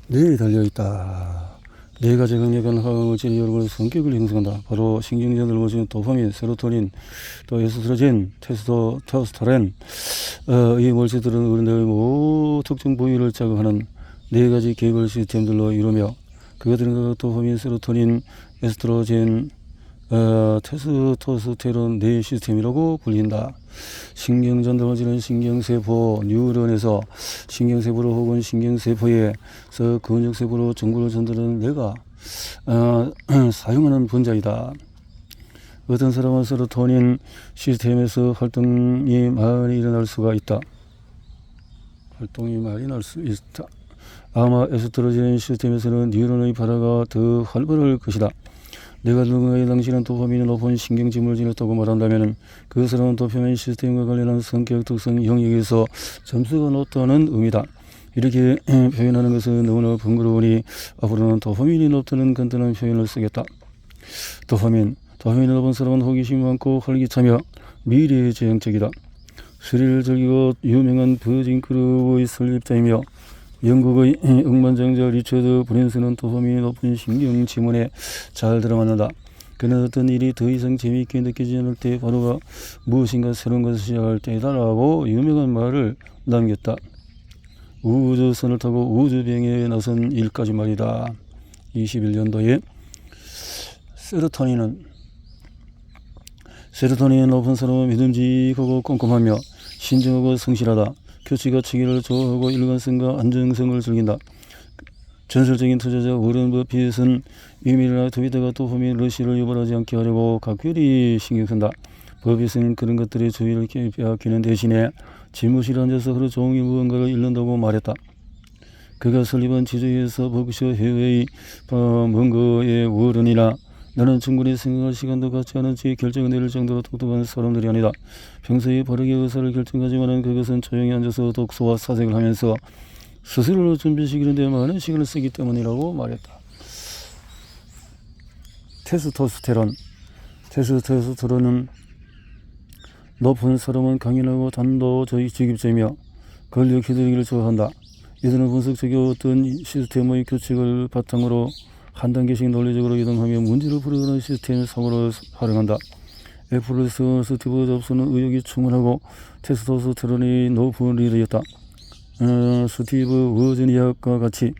뇌에 달려있다. 네 가지 강력한 화학물질이 여러분의 성격을 형성한다. 바로 신경전을 거치는 도파민, 세로토닌, 또 에스트로겐, 테스토스테론. 이 물질들은 우리 뇌의 특정 부위를 자극하는 네 가지 계획 시스템들로 이루며, 그것들은 도파민, 세로토닌, 에스트로겐, 테스토스테론 뇌 시스템이라고 불린다. 신경전달물질은 신경세포, 뉴런에서 신경세포로 혹은 신경세포에서 근육세포로 정보를 전달하는 뇌가 사용하는 분자이다. 어떤 사람은 세로토닌 시스템에서 활동이 많이 일어날 수가 있다. 아마 에스트로겐 시스템에서는 뉴런의 발화가 더 활발할 것이다. 내가 누군가에 당신은 도파민이 높은 신경질을 지녔다고 말한다면 그 사람은 도파민 시스템과 관련한 성격 특성 영역에서 점수가 높다는 의미다. 이렇게 표현하는 것은 너무나 번거로우니 앞으로는 도파민이 높다는 간단한 표현을 쓰겠다. 도파민이 높은 사람은 호기심이 많고 활기차며 미래지향적이다. 스릴을 즐기고 유명한 버진 그룹의 설립자이며 영국의 억만장자 리처드 브랜슨은 도파민이 높은 신경 지문에 잘 들어맞는다. 그는 어떤 일이 더 이상 재미있게 느껴지지 않을 때 바로가 무엇인가 새로운 것을 시작할 때이다라고 유명한 말을 남겼다. 우주선을 타고 우주비행에 나선 일까지 말이다. 21년도에 세로토닌이 높은 사람은 믿음직하고 꼼꼼하며 신중하고 성실하다. 규칙과 체계를 좋아하고 일관성과 안정성을 즐긴다. 전설적인 투자자 워런 버핏은 이메일이나 트위터가 도파민 러시를 유발하지 않게 하려고 각별히 신경 쓴다. 버핏은 그런 것들의 주의를 빼앗기는 대신에 집무실에 앉아서 하루 종일 무언가를 읽는다고 말했다. 그가 설립한 지주에서 버크셔 해외의 먼거의 워런이나 나는 충분히 생각할 시간도 갖지 않은 채 결정을 내릴 정도로 똑똑한 사람들이 아니다. 평소에 바르게 의사를 결정하지만 그것은 조용히 앉아서 독서와 사색을 하면서 스스로를 준비시키는 데 많은 시간을 쓰기 때문이라고 말했다. 테스토스테론은 높은 사람은 강인하고 단도직입자이며 권력 휘두르기를 좋아한다. 이들은 분석적이고 어떤 시스템의 규칙을 바탕으로 한 단계씩 논리적으로 이동하며 문제를 풀어가는 시스템 사고를 활용한다. 애플에서 스티브 잡스는 의욕이 충만하고 테스토스테론이 높은 리더였다. 스티브 워즈니악과 같이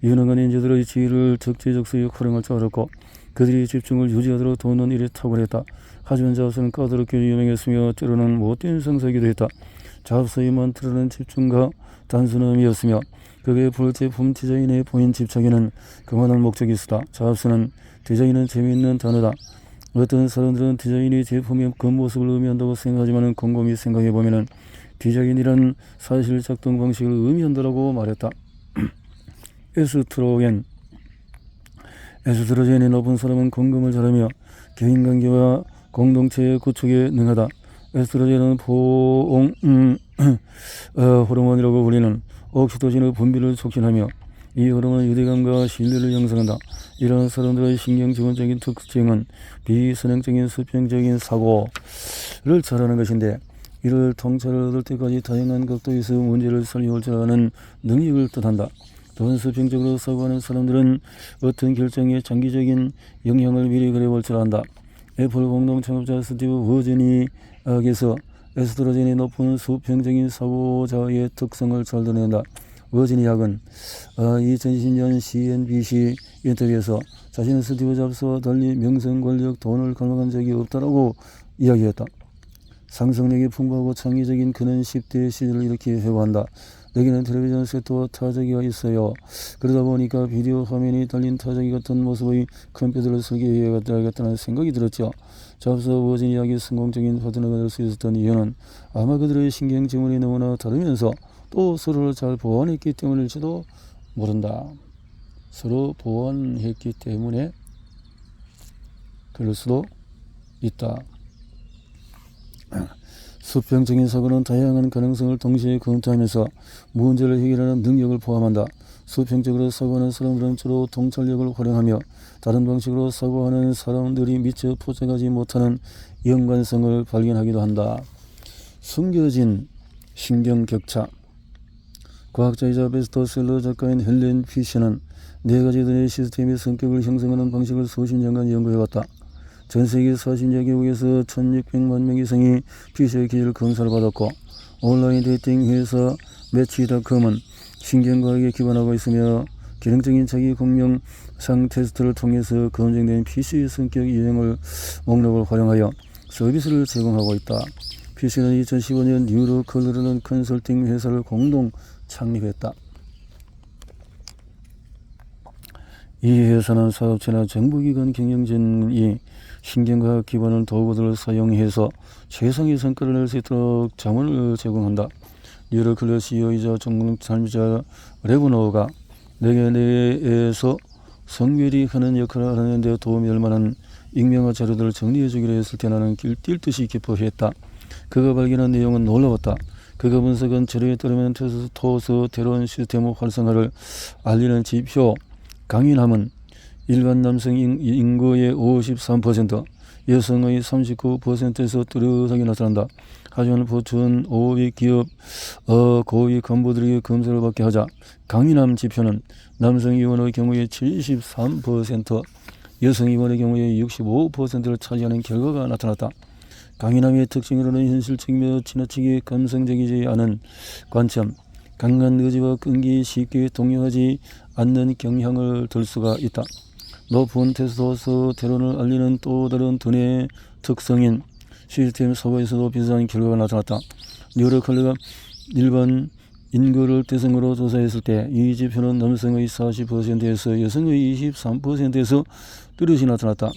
유능한 인재들의 지위를 적재적소에 활용할 줄 알았고 그들이 집중을 유지하도록 도우는 일이 탁월했다. 하지만 잡스는 까다롭게 유명했으며 때로는 못된 상사이기도 했다. 잡스의 만트라는 집중과 단순함이었으며 그의 풀제품 디자인에 보인 집착에는 그만한 목적이 있었다. 잡스는 디자인은 재미있는 단어다. 어떤 사람들은 디자인이 제품의 겉모습을 의미한다고 생각하지만 곰곰이 생각해보면 디자인이란 사실 작동 방식을 의미한다고 말했다. 에스트로겐이 높은 사람은 공감을 잘하며 개인관계와 공동체의 구축에 능하다. 에스트로겐은 포옹 호르몬이라고 불리는 옥시토신의 분비를 촉진하며 이 호르몬은 유대감과 신뢰를 형성한다. 이러한 사람들의 신경 지원적인 특징은 비선행적인 수평적인 사고를 잘하는 것인데 이를 통찰을 얻을 때까지 다양한 각도에서 문제를 설명할 줄 아는 능력을 뜻한다. 또한 수평적으로 사고하는 사람들은 어떤 결정에 장기적인 영향을 미리 그려볼 줄 안다. 애플 공동 창업자 스티브 워즈니악에서 에스트로겐이 높은 수평적인 사고자의 특성을 잘 드러낸다. 워즈니악은 2020년 CNBC 인터뷰에서 자신은 스티브 잡스와 달리 명성, 권력, 돈을 갈망한 적이 없다라고 이야기했다. 상상력이 풍부하고 창의적인 그는 10대 시절을 이렇게 회고한다. 내게는 텔레비전 세트와 타자기가 있어요. 그러다 보니까 비디오 화면이 달린 타자기 같은 모습의 컴퓨터를 설계해야겠다는 생각이 들었죠. 잡스와 워즈니악이 성공적인 파트너가 될 수 있었던 이유는 아마 그들의 신경 지문이 너무나 다르면서 또 서로를 잘 보완했기 때문일지도 모른다. 서로 보완했기 때문에 그럴 수도 있다. 수평적인 사고는 다양한 가능성을 동시에 검토하면서 문제를 해결하는 능력을 포함한다. 수평적으로 사고하는 사람들은 주로 통찰력을 활용하며 다른 방식으로 사고하는 사람들이 미처 포착하지 못하는 연관성을 발견하기도 한다. 숨겨진 신경격차. 과학자이자 베스트셀러 작가인 헬렌 피셔는 4가지 시스템의 성격을 형성하는 방식을 수십 년간 연구해왔다. 전세계 40여 개국에서 1600만 명 이상이 피셔의 기질 검사를 받았고, 온라인 데이팅 회사 매치닷컴은 신경과학에 기반하고 있으며 기능적인 자기 공명상 테스트를 통해서 검증된 피셔의 성격 유형을 목록을 활용하여 서비스를 제공하고 있다. 피셔는 2015년 뉴로컬러라는 컨설팅 회사를 공동 창립했다. 이 회사는 사업체나 정부기관 경영진이 신경과학 기반의 도구들을 사용해서 최상의 성과를 낼 수 있도록 자문을 제공한다. 뉴로컬러 CEO이자 전공 창립자 레브노가 내게 내에서 성별이 하는 역할을 하는 데 도움이 될 만한 익명화 자료들을 정리해 주기로 했을 때 나는 뛸 듯이 기뻐했다. 그가 발견한 내용은 놀라웠다. 그가 분석한 자료에 따르면 테스토스테론 시스템의 활성화를 알리는 지표 강인함은 일반 남성 인구의 53%, 여성의 39%에서 뚜렷하게 나타난다. 하지만 보통 5위 기업 고위 간부들에게 검사를 받게 하자 강인함 지표는 남성 의원의 경우에 73%, 여성 의원의 경우에 65%를 차지하는 결과가 나타났다. 강인함의 특징으로는 현실적이며 지나치게 감성적이지 않은 관점, 강한 의지와 끈기, 쉽게 동요하지 않는 경향을 들 수가 있다. 높은 테스토스테론을 알리는 또 다른 두뇌의 특성인 시스템 서버에서도 비슷한 결과가 나타났다. 뉴로컬러가 일반 인구를 대상으로 조사했을 때 이 지표는 남성의 40%에서 여성의 23%에서 뚜렷이 나타났다.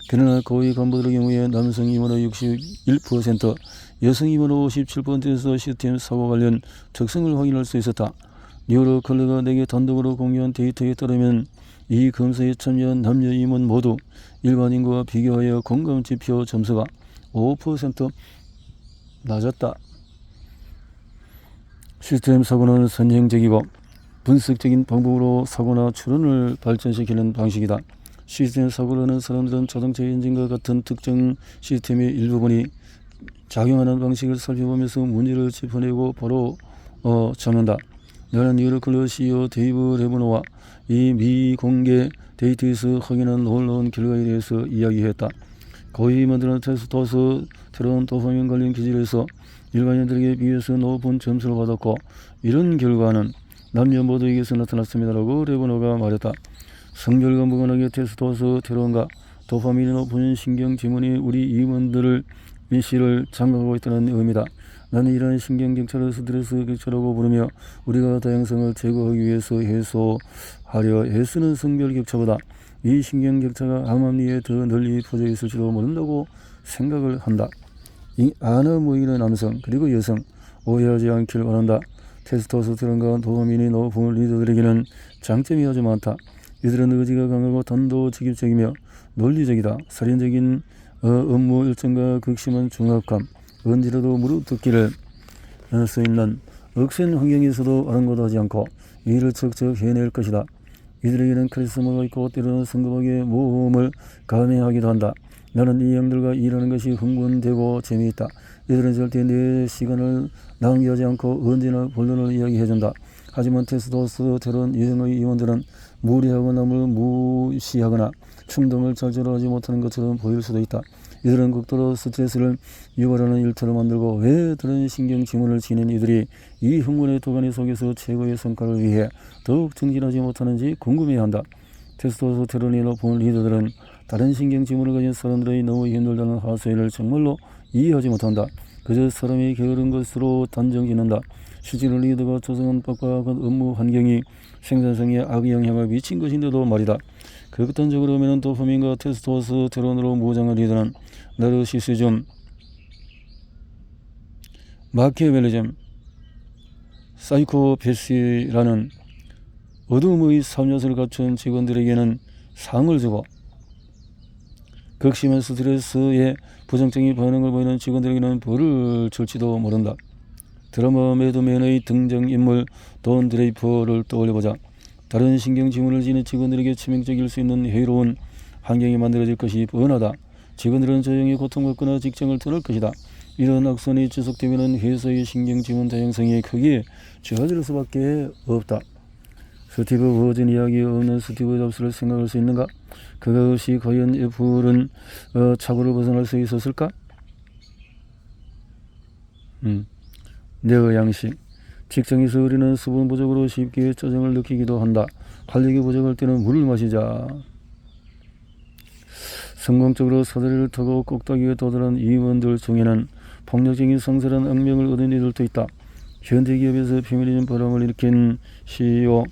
그러나 고위 간부들의 경우에 남성 임원의 61%, 여성 임원의 57%에서 시스템 사고 관련 특성을 확인할 수 있었다. 뉴로컬러가 내게 단독으로 공유한 데이터에 따르면 이 검사에 참여한 남녀 임원 모두 일반 인구와 비교하여 공감 지표 점수가 5% 낮았다. 시스템 사고는 선행적이고 분석적인 방법으로 사고나 추론을 발전시키는 방식이다. 시스템 사고를 하는 사람들은 자동차 엔진과 같은 특정 시스템의 일부분이 작용하는 방식을 살펴보면서 문제를 짚어내고 바로 잡는다. 나는 뉴로컬러 CEO 데이브 레브노와 이 미공개 데이트에서 확인한 놀라운 결과에 대해서 이야기했다. 고위 임원들은 테스토스테론 도파민 관련 기질에서 일반인들에게 비해서 높은 점수를 받았고, 이런 결과는 남녀 모두에게서 나타났습니다라고 레브노가 말했다. 성별과 무관하게 테스토스테론과 도파민이 높은 신경 지문이 우리 임원들을 인식을 장악하고 있다는 의미다. 나는 이러한 신경 격차를 스트레스 격차라고 부르며 우리가 다양성을 제거하기 위해서 해소하려 애쓰는 성별 격차보다 이 신경 격차가 암암리에 더 널리 퍼져 있을지도 모른다고 생각을 한다. 이 아너 모이는 남성 그리고 여성 오해하지 않길 바란다. 테스토스테론과 도파민이 높은 리더들에게는 장점이 아주 많다. 이들은 의지가 강하고 단도직입적이며 논리적이다. 살인적인 업무 일정과 극심한 중압감, 언제라도 무릎 꿇기를 수 있는 억센 환경에서도 아랑곳하지 않고 일을 척척 해낼 것이다. 이들에게는 카리스마가 있고 때로는 성급하게 모험을 감행하기도 한다. 나는 이 양들과 일하는 것이 흥분되고 재미있다. 이들은 절대 내 시간을 낭비하지 않고 언제나 본론을 이야기해준다. 하지만 테스토스테론 유형의 임원들은 무리하고 남을 무시하거나 충동을 절제하지 못하는 것처럼 보일 수도 있다. 이들은 극도로 스트레스를 유발하는 일터를 만들고 왜 다른 신경 지문을 지닌 이들이 이 흥분의 도가니 속에서 최고의 성과를 위해 더욱 정진하지 못하는지 궁금해한다. 테스토스테론이 높은 리더들은 다른 신경 지문을 가진 사람들의 너무 힘들다는 하소연을 정말로 이해하지 못한다. 그저 사람이 게으른 것으로 단정짓는다. 실제로 리더가 조성한 빡빡한 업무 환경이 생산성에 악영향을 미친 것인데도 말이다. 극단적으로 보면 도파민과 테스토스테론으로 무장한 리더는 나르시시즘, 마키아벨리즘, 사이코패시라는 어둠의 삶요소를 갖춘 직원들에게는 상을 주고 극심한 스트레스에 부정적인 반응을 보이는 직원들에게는 벌을 줄지도 모른다. 드라마 매드맨의 등장인물 돈 드레이퍼를 떠올려보자. 다른 신경 지문을 지닌 직원들에게 치명적일 수 있는 해로운 환경이 만들어질 것이 뻔하다. 직원들은 조용히 고통받거나 직장을 떠날 것이다. 이런 악순이 지속되면 회사의 신경 지원 다양성이 크게 좋아질 수밖에 없다. 스티브 워즌 이야기 없는 스티브 잡스를 생각할 수 있는가? 그가 없이 과연 애플은 착오를 벗어날 수 있었을까? 내 양식. 직장에서 우리는 수분 부족으로 쉽게 짜증을 느끼기도 한다. 활력이 부족할 때는 물을 마시자. 성공적으로 사다리를 타고 꼭대기에 도달한 임원들 중에는 폭력적인 성실한 악명을 얻은 이들도 있다. 현대 기업에서 페미니즘 바람을 일으킨 CEO,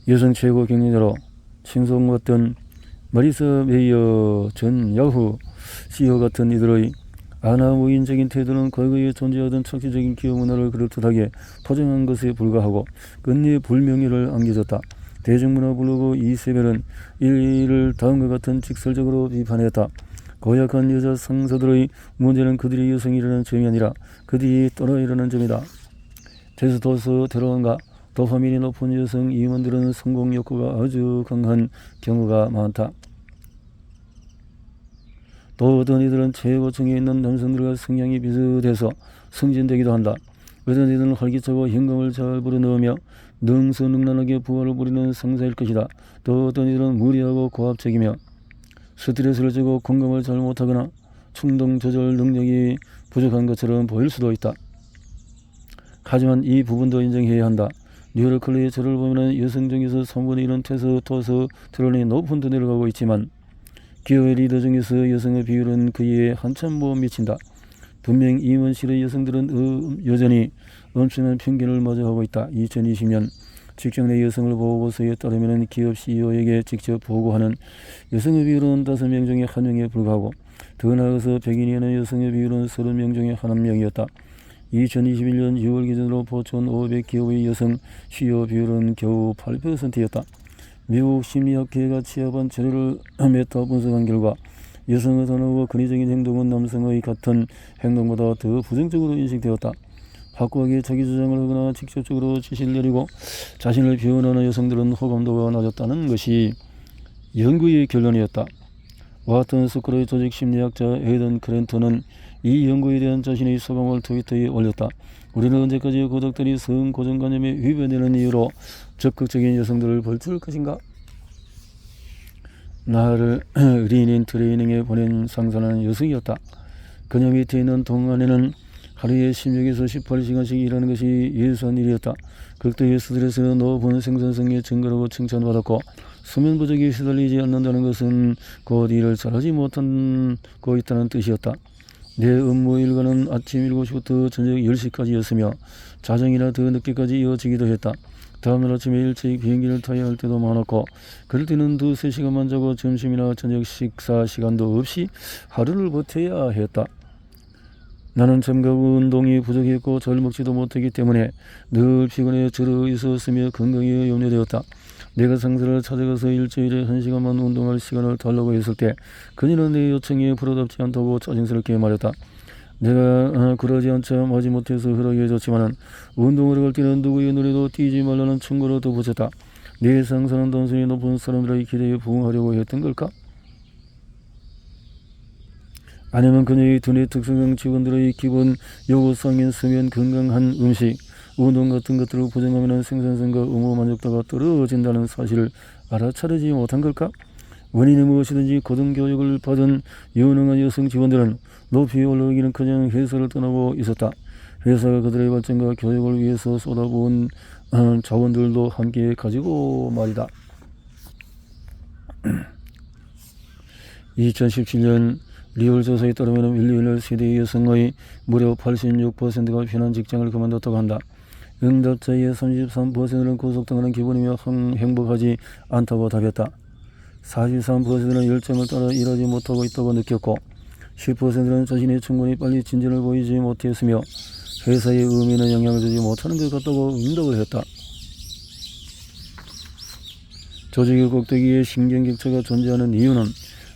여성 최고 경영자로 칭송받던 마리사 메이어 전 야후 CEO 같은 이들의 아나무인적인 태도는 과거에 존재하던 착취적인 기업 문화를 그럴듯하게 포장한 것에 불과하고 끝내 불명예를 안겨줬다. 대중문화 블로그 이세벨은 이를 다음과 같은 직설적으로 비판했다. 고약한 여자 상사들의 문제는 그들이 여성이라는 점이 아니라 그들이 또라이라는 점이다. 테스토스테론과 도파민이 높은 여성 임원들은 성공 욕구가 아주 강한 경우가 많다. 또 어떤 이들은 최고층에 있는 남성들과 성향이 비슷해서 승진되기도 한다. 어떤 이들은 활기차고 현금을 잘 불어넣으며 능수능란하게 부하를 부리는 상사일 것이다. 또 어떤 이들은 무리하고 고압적이며 스트레스를 주고 공감을 잘 못하거나 충동 조절 능력이 부족한 것처럼 보일 수도 있다. 하지만 이 부분도 인정해야 한다. 뉴로클리의 저를 보면 여성 중에서 3분의 1은 테스토스테론이 높은 데 내려가고 있지만 기업의 리더 중에서 여성의 비율은 그에 한참 못 미친다. 분명 임원실의 여성들은 여전히 엄청난 편견을 마주하고 있다. 2020년 직장 내 여성을 보고서에 따르면 기업 CEO에게 직접 보고하는 여성의 비율은 5명 중에 1명에 불과하고 더 나아가서 백인이라는 여성의 비율은 30명 중에 1명이었다. 2021년 6월 기준으로 포천 500기업의 여성 CEO 비율은 겨우 8%였다. 미국 심리학회가 취합한 자료를 메타 분석한 결과 여성의 단어와 근위적인 행동은 남성의 같은 행동보다 더 부정적으로 인식되었다. 확고하게 자기 주장을 하거나 직접적으로 지시를 내리고 자신을 비난하는 여성들은 호감도가 낮았다는 것이 연구의 결론이었다. 와튼 스쿨의 조직 심리학자 에이던 크랜턴은 이 연구에 대한 자신의 소감을 트위터에 올렸다. 우리는 언제까지 고독들이 성 고정관념에 위배되는 이유로 적극적인 여성들을 벌줄 것인가? 나를 리닌 트레이닝에 보낸 상사는 여성이었다. 그녀 밑에 있는 동안에는 하루에 16에서 18시간씩 일하는 것이 예수한 일이었다. 극도의 스트레스는 높은 생산성의 증가라고 칭찬받았고 수면 부족이 시달리지 않는다는 것은 곧 일을 잘하지 못하고 있다는 뜻이었다. 내 업무 일과는 아침 7시부터 저녁 10시까지였으며 자정이나 더 늦게까지 이어지기도 했다. 다음날 아침에 일찍 비행기를 타야 할 때도 많았고 그럴 때는 2~3시간만 자고 점심이나 저녁 식사 시간도 없이 하루를 버텨야 했다. 나는 잠깐 운동이 부족했고 잘 먹지도 못하기 때문에 늘 피곤해 절어 있었으며 건강에 염려되었다. 내가 상사를 찾아가서 일주일에 1시간만 운동할 시간을 달라고 했을 때 그녀는 내 요청에 불어답지 않다고 짜증스럽게 말했다. 내가 그러지 않자 마지못해서 허락해줬지만 운동을 갈 때는 누구의 눈에도 띄지 말라는 충고를 덧붙였다. 내 상사는 단순히 높은 사람들의 기대에 부응하려고 했던 걸까? 아니면 그녀의 두뇌 특성상 직원들의 기본 요구사항인 수면, 건강한 음식, 운동 같은 것들을 부정하면 생산성과 의무 만족도가 떨어진다는 사실을 알아차리지 못한 걸까? 원인이 무엇이든지 고등교육을 받은 유능한 여성 직원들은 높이 올라오기는커녕 회사를 떠나고 있었다. 회사가 그들의 발전과 교육을 위해서 쏟아부은 자원들도 함께 가지고 말이다. 2017년 리얼 조사에 따르면 밀레니얼 세대의 여성의 무려 86%가 편한 직장을 그만뒀다고 한다. 응답자의 33%는 구속당하는 기분이며 행복하지 않다고 답했다. 43%는 열정을 따라 일하지 못하고 있다고 느꼈고 10%는 자신이 충분히 빨리 진전을 보이지 못했으며 회사의 의미는 영향을 주지 못하는 것 같다고 응답을 했다. 조직의 꼭대기에 신경격차가 존재하는 이유는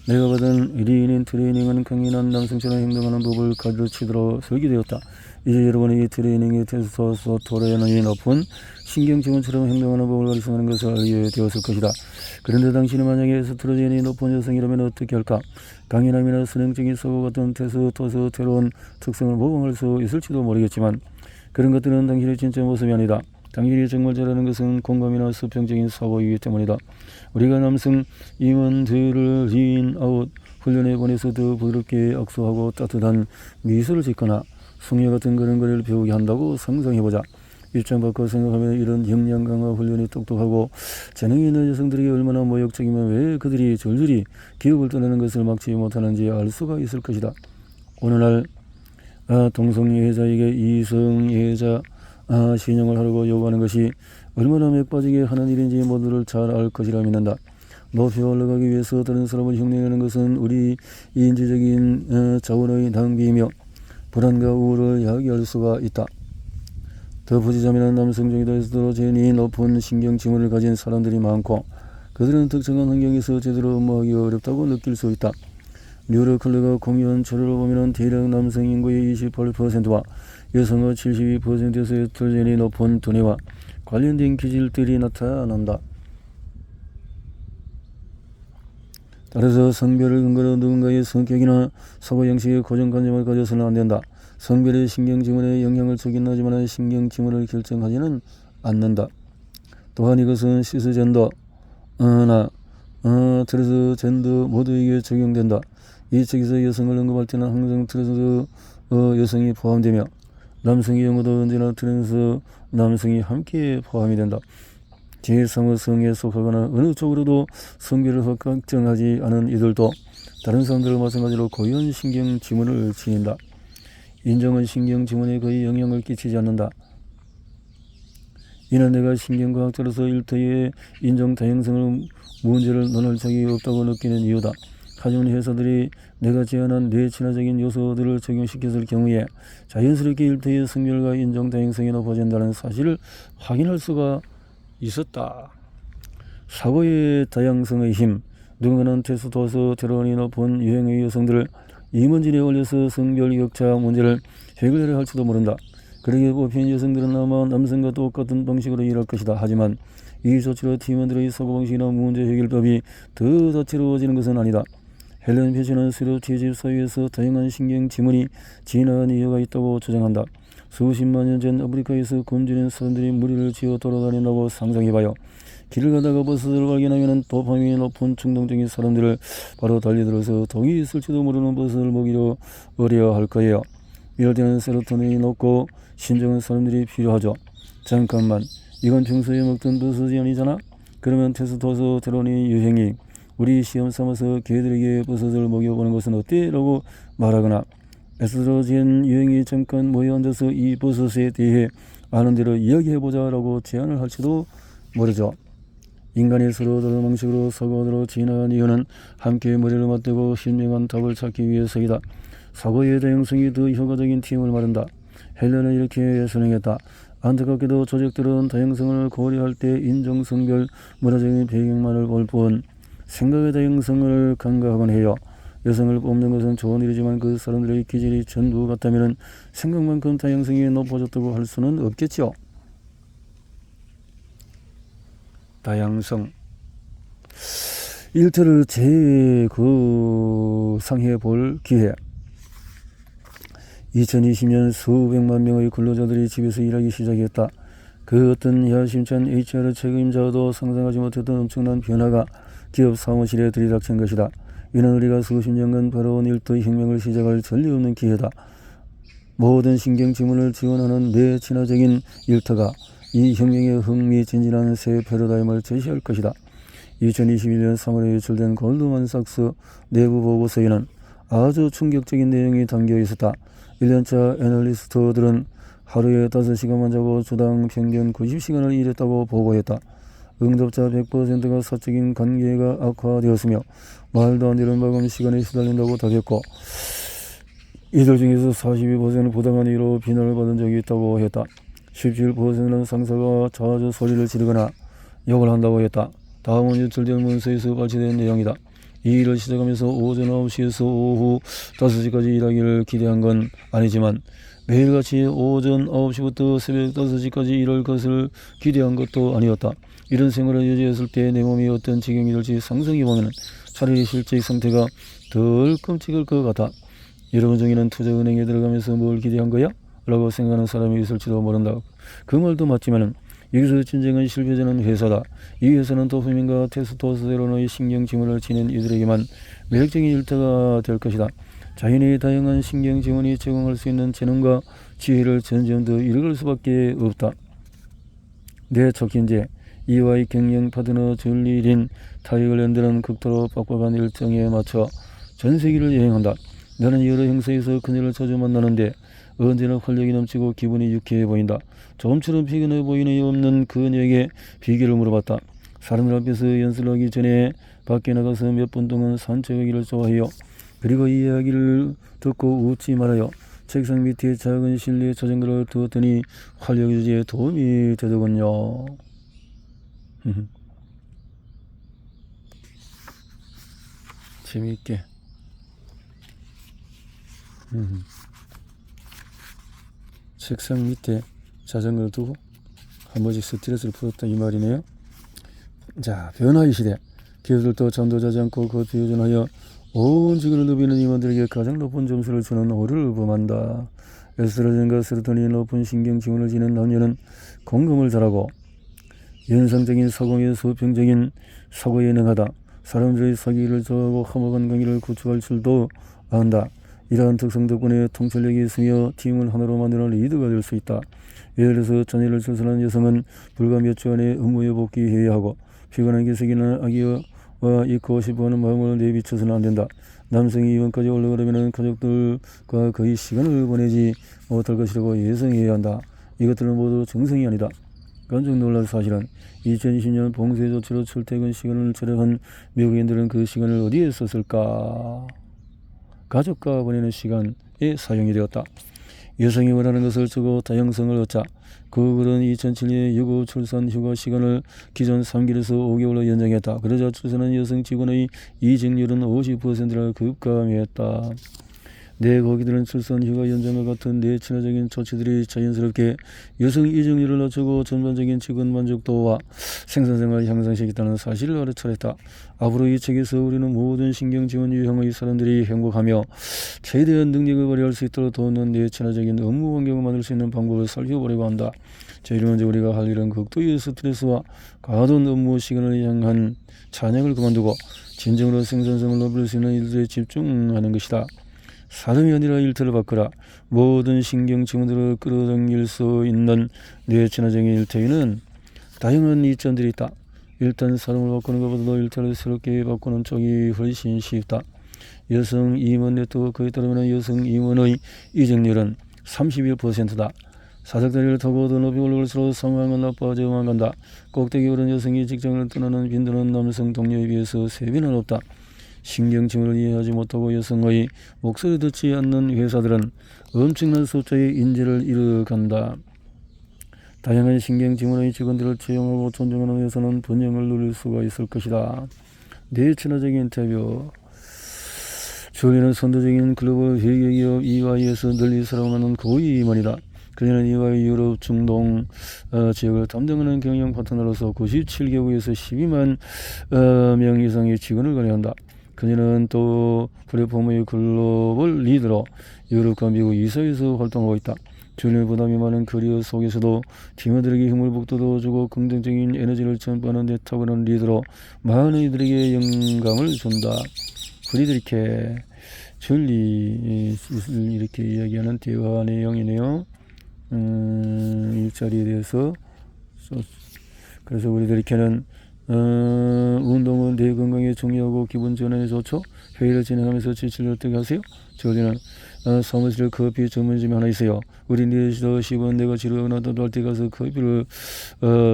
내가 받은 리닌 트레이닝은 강인한 남성처럼 행동하는 법을 가르치도록 설계되었다. 이제 여러분이 이 트레이닝의 테스토스테론이 높은 신경지원처럼 행동하는 법을 가르쳐하는 것을 알게 되었을 것이다. 그런데 당신은 만약에 에스트로겐이 높은 여성이라면 어떻게 할까? 강인함이나 선행적인 사고 같은 테스토스테론 특성을 모방할 수 있을지도 모르겠지만 그런 것들은 당신의 진짜 모습이 아니다. 당신이 정말 잘하는 것은 공감이나 수평적인 사고이기 때문이다. 우리가 남성 임원들을 린-아웃 훈련에 보내서 더 부드럽게 악수하고 따뜻한 미소를 짓거나 숭례 같은 그런 거를 배우게 한다고 상상해보자. 입장 바꿔 생각하면 이런 역량 강화 훈련이 똑똑하고 재능이 있는 여성들에게 얼마나 모욕적이면 왜 그들이 줄줄이 기업을 떠나는 것을 막지 못하는지 알 수가 있을 것이다. 오늘날 동성애자에게 이성애자 신용을 하라고 요구하는 것이 얼마나 맥빠지게 하는 일인지 모두를 잘 알 것이라 믿는다. 높이 올라가기 위해서 다른 사람을 흉내내는 것은 우리 인지적인 자원의 낭비이며 불안과 우울을 야기할 수가 있다. 더 부지런한 남성 중에도 에스트로겐이 높은 신경지원을 가진 사람들이 많고 그들은 특정한 환경에서 제대로 업무하기 어렵다고 느낄 수 있다. 뉴로클레가 공유한 자료를 보면 대략 남성 인구의 28%와 여성의 72%에서 에스트로겐이 높은 두뇌와 관련된 기질들이 나타난다. 따라서 성별을 근거로 누군가의 성격이나 사고 형식의 고정관념을 가져서는 안 된다. 성별의 신경지원에 영향을 주긴 하지만 신경지원을 결정하지는 않는다. 또한 이것은 시스젠더나 트랜스젠더 모두에게 적용된다. 이 책에서 여성을 언급할 때는 항상 트랜스 여성이 포함되며 남성의 경우도 언제나 트랜스 남성이 함께 포함이 된다. 제3의 성에 속하거나 어느 쪽으로도 성별을 확정하지 않은 이들도 다른 사람들과 마찬가지로 고유한 신경지원을 지닌다. 인정은 신경지원에 거의 영향을 끼치지 않는다. 이는 내가 신경과학자로서 일터의 인정 다양성을 문제를 논할 적이 없다고 느끼는 이유다. 하지만 회사들이 내가 제안한 뇌친화적인 요소들을 적용시켰을 경우에 자연스럽게 일터의 성별과 인정 다양성이 높아진다는 사실을 확인할 수가 있었다. 사고의 다양성의 힘. 누군가는 테스토스테론이 높은 유형의 여성들을 임원진에 올려서 성별 격차 문제를 해결하려 할지도 모른다. 그렇게 뽑힌 여성들은 아마 남성과 똑같은 방식으로 일할 것이다. 하지만 이 조치로 팀원들의 사고방식이나 문제 해결법이 더 다채로워지는 것은 아니다. 헬렌 피처는 수료 취집 사회에서 다양한 신경 지문이 진화한 이유가 있다고 주장한다. 수십만 년 전 아프리카에서 굶주린 사람들이 무리를 지어 돌아다닌다고 상상해봐요. 길을 가다가 버스를 발견하면 도파민이 높은 충동적인 사람들을 바로 달려들어서 독이 있을지도 모르는 버스를 먹이려 어려 할 거예요. 이럴 때는 세로토닌이 높고 신중한 사람들이 필요하죠. 잠깐만, 이건 평소에 먹던 버섯이 아니잖아? 그러면 테스토스테론이 유행이 우리 시험 삼아서 개들에게 버섯을 먹여보는 것은 어때? 라고 말하거나 에스트로겐 유행이 잠깐 모여 앉아서 이 버섯에 대해 아는 대로 이야기해보자 라고 제안을 할지도 모르죠. 인간이 서로 다른 방식으로 사고하도록 진화한 이유는 함께 머리를 맞대고 현명한 답을 찾기 위해서이다. 사고의 다양성이 더 효과적인 팀을 말한다. 헬렌은 이렇게 설명했다. 안타깝게도 조직들은 다양성을 고려할 때 인종성별 문화적인 배경만을 볼 뿐 생각의 다양성을 간과하곤 해요. 여성을 뽑는 것은 좋은 일이지만 그 사람들의 기질이 전부 같다면 생각만큼 다양성이 높아졌다고 할 수는 없겠죠. 다양성. 일터를 재구상해 볼 기회. 2020년 수백만 명의 근로자들이 집에서 일하기 시작했다. 그 어떤 야심찬 HR 책임자도 상상하지 못했던 엄청난 변화가 기업 사무실에 들이닥친 것이다. 이는 우리가 수십 년간 벌어온 일터의 혁명을 시작할 전례 없는 기회다. 모든 신경지문을 지원하는 뇌친화적인 일터가 이 혁명의 흥미진진한 새 패러다임을 제시할 것이다. 2021년 3월에 유출된 골드만삭스 내부 보고서에는 아주 충격적인 내용이 담겨 있었다. 1년차 애널리스트들은 하루에 5시간만 자고 주당 평균 90시간을 일했다고 보고했다. 응답자 100%가 사적인 관계가 악화되었으며 말도 안 되는 마감 시간에 시달린다고 답했고 이들 중에서 42%는 부당한 이유로 비난을 받은 적이 있다고 했다. 17%는 상사가 자주 소리를 지르거나 욕을 한다고 했다. 다음은 유출된 문서에서 발췌된 내용이다. 이 일을 시작하면서 오전 9시에서 오후 5시까지 일하기를 기대한 건 아니지만 매일같이 오전 9시부터 새벽 5시까지 일할 것을 기대한 것도 아니었다. 이런 생활을 유지했을 때 내 몸이 어떤 지경이 될지 상상해보면 차라리 실제 상태가 덜 끔찍할 것 같아. 여러분 중에는 투자은행에 들어가면서 뭘 기대한 거야? 라고 생각하는 사람이 있을지도 모른다. 그 말도 맞지만 여기서 진정한 실패자는 회사다. 이 회사는 도파민과 테스토스테론의 신경지원을 지닌 이들에게만 매력적인 일터가 될 것이다. 자연의 다양한 신경지원이 제공할 수 있는 재능과 지혜를 점점 더 잃어갈 수밖에 없다. 내 촉진제 이와의 경영 파트너 줄리 타이글랜드는 극도로 빡빡한 일정에 맞춰 전 세계를 여행한다. 나는 여러 행사에서 그녀를 자주 만나는데 언제나 활력이 넘치고 기분이 유쾌해 보인다. 좀처럼 피곤해 보이는 없는 그녀에게 비결을 물어봤다. 사람들 앞에서 연습을 하기 전에 밖에 나가서 몇 분 동안 산책하기를 좋아해요. 그리고 이 이야기를 듣고 웃지 말아요. 책상 밑에 작은 실내 자전거를 두었더니 활력 유지에 도움이 되더군요. 재미있게. 책상 밑에 자전거를 두고 한 번씩 스트레스를 풀었다 이 말이네요. 자, 변화의 시대. 기업들도 잠도 자지 않고 커피 유전하여 온 직원을 누비는 임원들에게 가장 높은 점수를 주는 오류를 범한다. 에스트로겐과 세로토닌이 높은 신경 지원을 지닌 남녀는 공감을 잘하고 연상적인 사고에 수평적인 사고에 능하다. 사람들의 사기를 저하고 화목한 관계를 구축할 줄도 안다. 이러한 특성 덕분에 통찰력이 있으며 팀을 하나로 만드는 리더가 될 수 있다. 예를 들어서 자녀를 출산한 여성은 불과 몇 주 안에 업무에 복귀해야 하고 피곤한 기색이나 아기와 있고 싶어하는 마음을 내비쳐서는 안 된다. 남성이 이혼까지 올라가려면 가족들과 거의 시간을 보내지 못할 것이라고 예상해야 한다. 이것들은 모두 정성이 아니다. 깜짝 놀랄 사실은 2020년 봉쇄 조치로 출퇴근 시간을 절약한 미국인들은 그 시간을 어디에 썼을까? 가족과 보내는 시간에 사용이 되었다. 여성이 원하는 것을 주고 다양성을 얻자. 구글은 2007년 유급 출산 휴가 시간을 기존 3개월에서 5개월로 연장했다. 그러자 출산한 여성 직원의 이직률은 50%나 급감했다. 내 고객들은 출산 휴가 연장과 같은 내친화적인 조치들이 자연스럽게 여성 이직률을 낮추고 전반적인 직원 만족도와 생산성을 향상시켰다는 사실을 알아차렸다. 앞으로 이 책에서 우리는 모든 신경지원 유형의 사람들이 행복하며 최대한 능력을 발휘할 수 있도록 도우는 내친화적인 업무 환경을 만들 수 있는 방법을 살펴보려고 한다. 제일 먼저 우리가 할 일은 극도의 스트레스와 과도한 업무 시간을 향한 찬양을 그만두고 진정으로 생산성을 높일 수 있는 일들에 집중하는 것이다. 사람이 아니라 일터를 바꾸라. 모든 신경 지원들을 끌어당길 수 있는 뇌친화적인 일터에는 다양한 이점들이 있다. 일단 사람을 바꾸는 것보다도 일터를 새롭게 바꾸는 쪽이 훨씬 쉽다. 여성 임원 네트워크에 따르면 여성 임원의 이직률은 31%다. 사적다리를 타고 더 높이 올라갈수록 상황은 나빠져만 간다. 꼭대기에 오른 여성이 직장을 떠나는 빈도는 남성 동료에 비해서 3배나 높다. 신경지원을 이해하지 못하고 여성의 목소리를 듣지 않는 회사들은 엄청난 숫자의 인재를 잃어간다. 다양한 신경지원의 직원들을 채용하고 존중하는 회사는 번영을 누릴 수가 있을 것이다. 내친화적인 인터뷰. 줄리는 선도적인 글로벌 회계기업 EY에서 널리 사랑하는 고위 임원이다. 그녀는 EY 유럽 중동 지역을 담당하는 경영 파트너로서 97개국에서 12만 명 이상의 직원을 관리한다. 그녀는 또 플랫폼의 글로벌 리더로 유럽과 미국 이사에서 활동하고 있다. 줄리는 부담이 많은 커리어 속에서도 팀원들에게 힘을 북돋워주고 긍정적인 에너지를 전파하는 데 탁월한 리더로 많은 이들에게 영감을 준다. 프리드리케 줄리 이렇게 이야기하는 대화 내용이네요. 일자리에 대해서. 그래서 우리들께는 운동은 뇌 건강에 중요하고 기분 전환에 좋죠. 회의를 진행하면서 지치를 어떻게 하세요? 저희는 사무실에 커피 전문점이 하나 있어요. 우리 4시 내가 지루하거나 또할 때 가서 커피를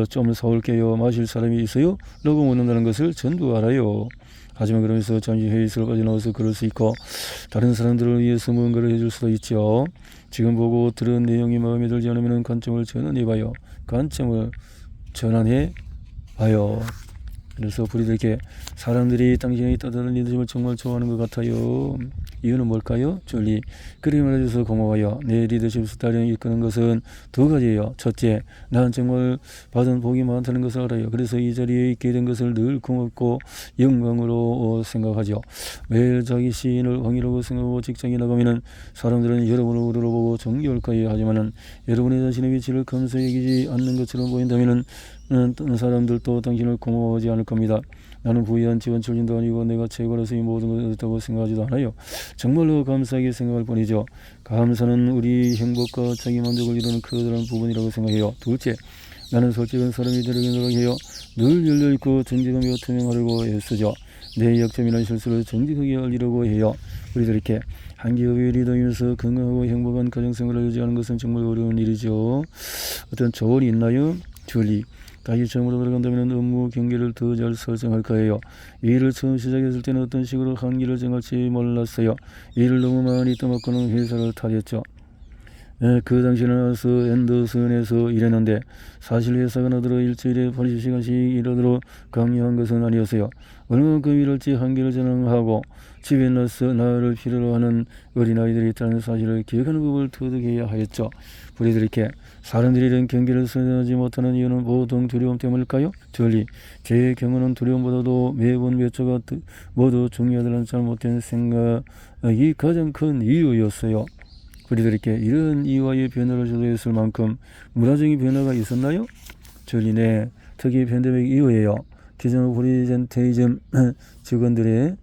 좀 사올게요. 마실 사람이 있어요? 라고 묻는다는 것을 전부 알아요. 하지만 그러면서 잠시 회의실을 빠져나와서 그럴 수 있고 다른 사람들을 위해서 뭔가를 해줄 수도 있죠. 지금 보고 들은 내용이 마음에 들지 않으면 관점을 전환해봐요. 관점을 전환해봐요. 그래서 우리들께 사람들이 당신의 따뜻한 리더십을 정말 좋아하는 것 같아요. 이유는 뭘까요? 줄리. 그리 말해줘서 고마워요. 내 리더십 스타일을 이끄는 것은 두 가지예요. 첫째, 난 정말 받은 복이 많다는 것을 알아요. 그래서 이 자리에 있게 된 것을 늘 고맙고 영광으로 생각하죠. 매일 자기 시인을 왕이라고 생각하고 직장에 나가면은 사람들은 여러분을 우러러 보고 존경할 거예요. 하지만은 여러분의 자신의 위치를 감사히 여기지 않는 것처럼 보인다면은 사람들도 당신을 고마워하지 않을 겁니다. 나는 부유한 집안 출신도 아니고 내가 최고라서 이 모든 것을 얻었다고 생각하지도 않아요. 정말로 감사하게 생각할 뿐이죠. 감사는 우리 행복과 자기 만족을 이루는 커다란 부분이라고 생각해요. 둘째, 나는 솔직한 사람이 되려고 노력해요. 늘 열려있고 정직하며 투명하려고 애쓰죠. 내 약점이나 실수를 정직하게 알리려고 해요. 우리들 이렇게 한 기업의 리더이면서 건강하고 행복한 가정생활을 유지하는 것은 정말 어려운 일이죠. 어떤 조언이 있나요? 줄리. 다시 처음으로 들어간다면 업무 경계를 더 잘 설정할 거예요. 일을 처음 시작했을 때는 어떤 식으로 한계를 정할지 몰랐어요. 일을 너무 많이 떠맡고는 회사를 탈했죠. 그 당시에는 앤더슨에서 일했는데 사실 회사가 나더러 일주일에 80시간씩 일하도록 강요한 것은 아니었어요. 얼마만큼 일할지 한계를 전환하고 집에 나서 나를 필요로 하는 어린아이들이 있다는 사실을 기억하는 법을 터득해야 하였죠. 우리들 이렇게 사람들이 이런 경계를 설정하지 못하는 이유는 보통 두려움 때문일까요? 줄리. 제 경우는 두려움보다도 매번 몇 초가 모두 중요하다는 잘못된 생각이 가장 큰 이유였어요. 우리들 이렇게 이런 이유와의 변화를 주도했을 만큼 문화적인 변화가 있었나요? 줄리네. 특히 팬데믹 이후에요. 기존 프리젠테이즘 직원들의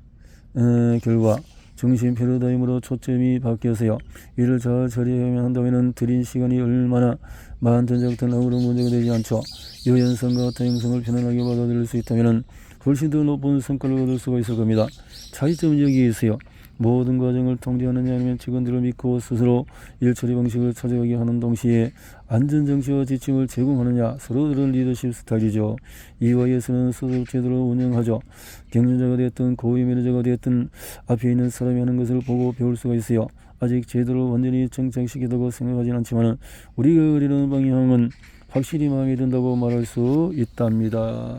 결과 중심 패러다임으로 초점이 바뀌어서요. 이를 잘 처리해야 한다면 드린 시간이 얼마나 많든 적든 아무런 문제가 되지 않죠. 요연성과 다양성을 편안하게 받아들일 수 있다면 훨씬 더 높은 성과를 얻을 수가 있을 겁니다. 차이점은 여기에 있어요. 모든 과정을 통제하느냐 아니면 직원들을 믿고 스스로 일 처리 방식을 찾아가게 하는 동시에 안전장치와 지침을 제공하느냐, 서로 다른 리더십 스타일이죠. 이와이에서는 스스로 제대로 운영하죠. 경영자가 되었든 고위 매니저가 되었든 앞에 있는 사람이 하는 것을 보고 배울 수가 있어요. 아직 제대로 완전히 정착시키다고 생각하진 않지만 우리가 그리는 방향은 확실히 마음에 든다고 말할 수 있답니다.